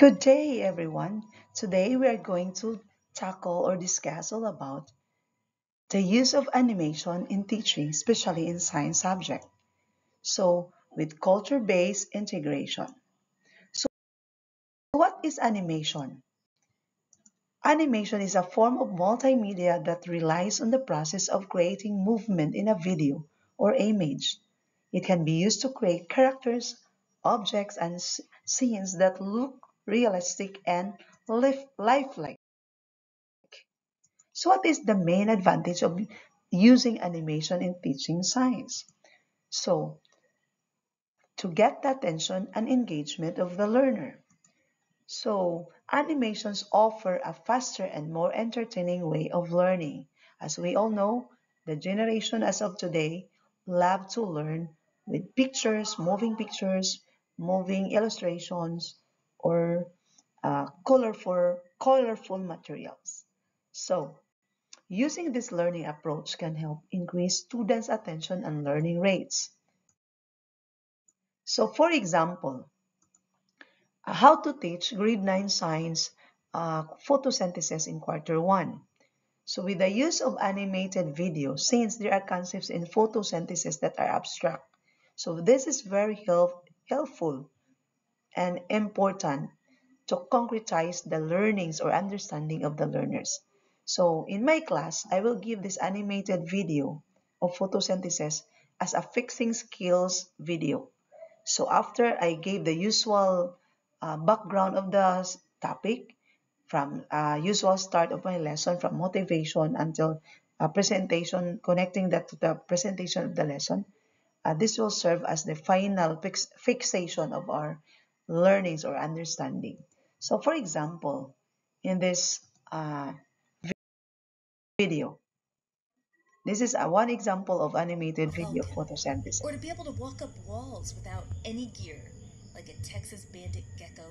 Good day, everyone. Today we are going to tackle or discuss all about the use of animation in teaching, especially in science subject. So, with culture-based integration. So, what is animation? Animation is a form of multimedia that relies on the process of creating movement in a video or image. It can be used to create characters, objects, and scenes that look realistic and lifelike. So what is the main advantage of using animation in teaching science? So, to get the attention and engagement of the learner. So, animations offer a faster and more entertaining way of learning. As we all know, the generation as of today love to learn with pictures, moving illustrations, or colorful materials. So, using this learning approach can help increase students' attention and learning rates. So, for example, how to teach grade 9 science photosynthesis in quarter 1. So, with the use of animated video, since there are concepts in photosynthesis that are abstract, so this is very helpful and important to concretize the learnings or understanding of the learners. So in my class, I will give this animated video of photosynthesis as a fixing skills video. So after I gave the usual background of the topic, from usual start of my lesson, from motivation until presentation, connecting that to the presentation of the lesson, this will serve as the final fixation of our learnings or understanding. So, for example, in this video, this is one example of animated video Falcon, photosynthesis. or to be able to walk up walls without any gear, like a Texas bandit gecko.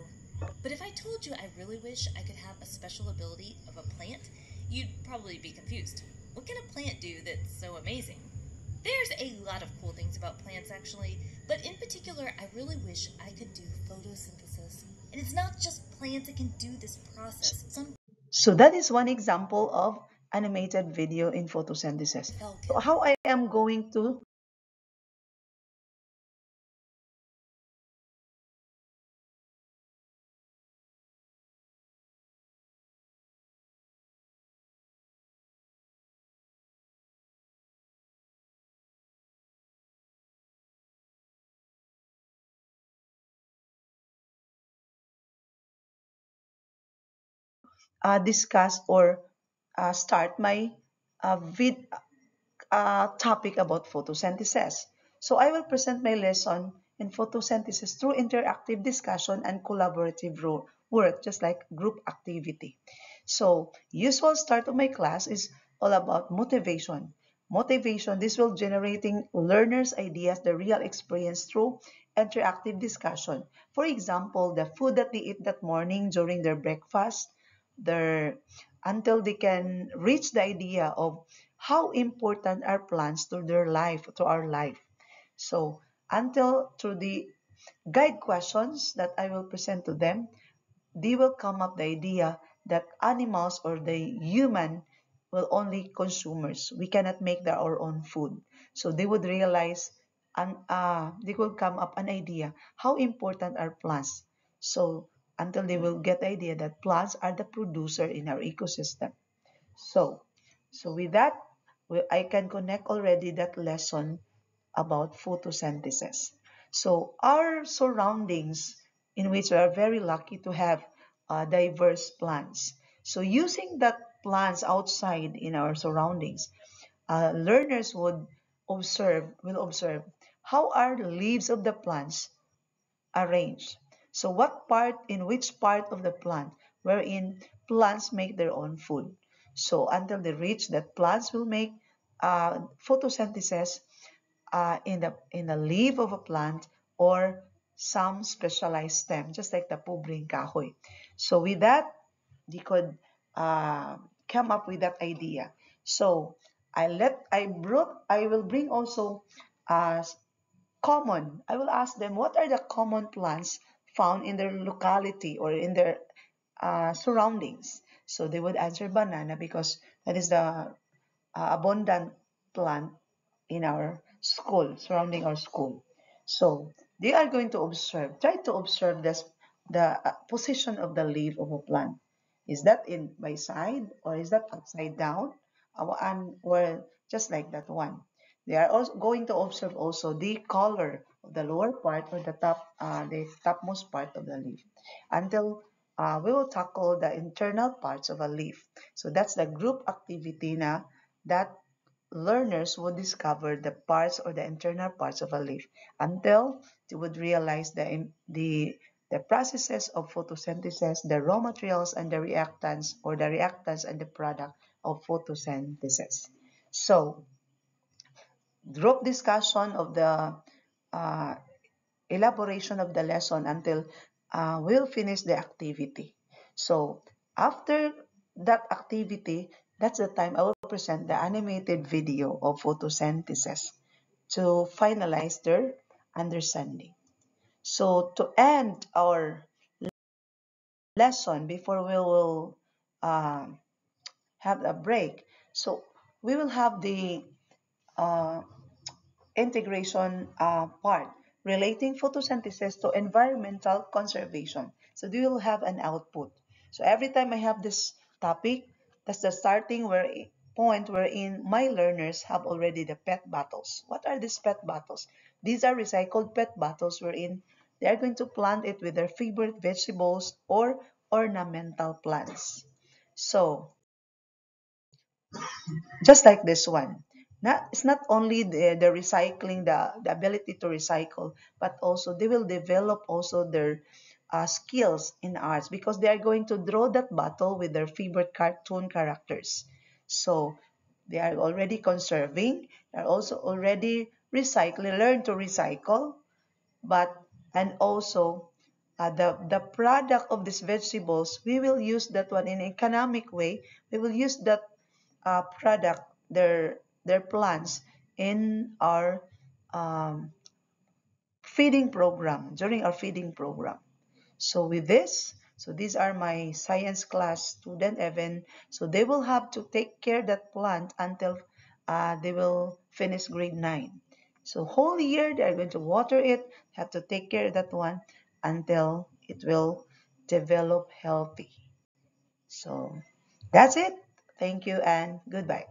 But if I told you I really wish I could have a special ability of a plant, you'd probably be confused. What can a plant do that's so amazing? There's a lot of cool things about plants, actually, but in particular, I really wish I could do photosynthesis. And it's not just plants that can do this process. Some So that is one example of animated video in photosynthesis. So falcon. how I am going to discuss or start my vid topic about photosynthesis. So I will present my lesson in photosynthesis through interactive discussion and collaborative work, just like group activity. So usual start of my class is all about motivation. Motivation, this will generating learners' ideas, the real experience through interactive discussion. For example, the food that they eat that morning during their breakfast, their until they can reach the idea of how important are plants to their life, to our life. So until through the guide questions that I will present to them, they will come up the idea that animals or the human will only consumers. We cannot make our own food. So they would realize and they will come up an idea how important are plants. So until they will get the idea that plants are the producer in our ecosystem. So, so with that, I can connect already that lesson about photosynthesis. So our surroundings, in which we are very lucky to have diverse plants. So using that plants outside in our surroundings, learners will observe how are the leaves of the plants arranged. So in which part of the plant, wherein plants make their own food. So until they reach that plants will make photosynthesis in the leaf of a plant or some specialized stem, just like the pubring kahoy. So with that, they could uh, come up with that idea. So I will bring also uh, I will ask them what are the common plants found in their locality or in their surroundings. So they would answer banana because that is the abundant plant in our school, surrounding our school. So they are going to observe, try to observe the position of the leaf of a plant. Is that in by side or is that upside down? And or just like that one. They are also going to observe also the color of the lower part or the topmost part of the leaf until we will tackle the internal parts of a leaf. So that's the group activity na that learners would discover the parts or the internal parts of a leaf until they would realize the processes of photosynthesis, the raw materials and the reactants or the reactants and the product of photosynthesis. So group discussion of the uh, elaboration of the lesson until we'll finish the activity. So after that activity, that's the time I will present the animated video of photosynthesis to finalize their understanding. So to end our lesson before we will um, have a break, so we will have the uh, integration part relating photosynthesis to environmental conservation. So they will have an output. So every time I have this topic, that's the starting point wherein my learners have already the pet bottles. What are these pet bottles? These are recycled pet bottles wherein they are going to plant it with their favorite vegetables or ornamental plants. So just like this one. It's not only the recycling, the ability to recycle, but also they will develop also their skills in arts because they are going to draw that bottle with their favorite cartoon characters. So they are already conserving, they're also already recycling, learn to recycle, but and also the product of these vegetables, we will use that one in an economic way. We will use that product, their plants in our um, feeding program, during our feeding program. So with this, so these are my science class student, Evan. So they will have to take care that plant until they will finish grade 9. So whole year they are going to water it, have to take care of that one until it will develop healthy. So that's it. Thank you and goodbye.